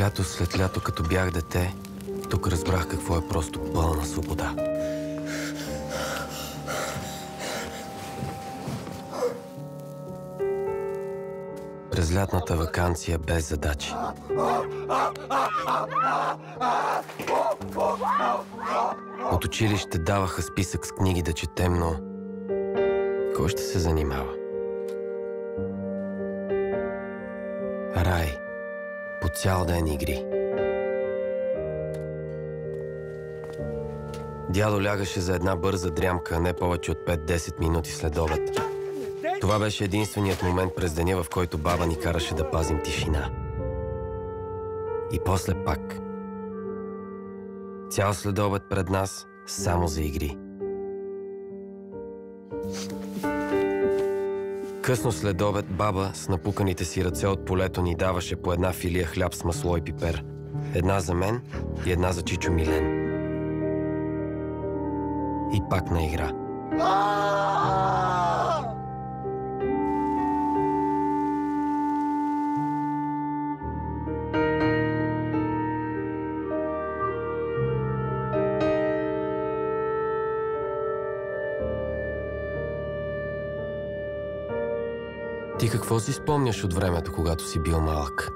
Лято след лято, като бях дете, тук разбрах какво е просто пълна свобода. През лятната ваканция без задачи. От училище даваха списък с книги да четем, но кой ще се занимава? Рай. По цял ден игри. Дядо лягаше за една бърза дрямка, не повече от 5-10 минути след обед. Това беше единственият момент през деня, в който баба ни караше да пазим тишина. И после пак. Цял следобед пред нас, само за игри. Късно след обед баба с напуканите си ръце от полето ни даваше по една филия хляб с масло и пипер. Една за мен и една за Чичо Милен. И пак на игра. Ти какво си спомняш от времето, когато си бил малък?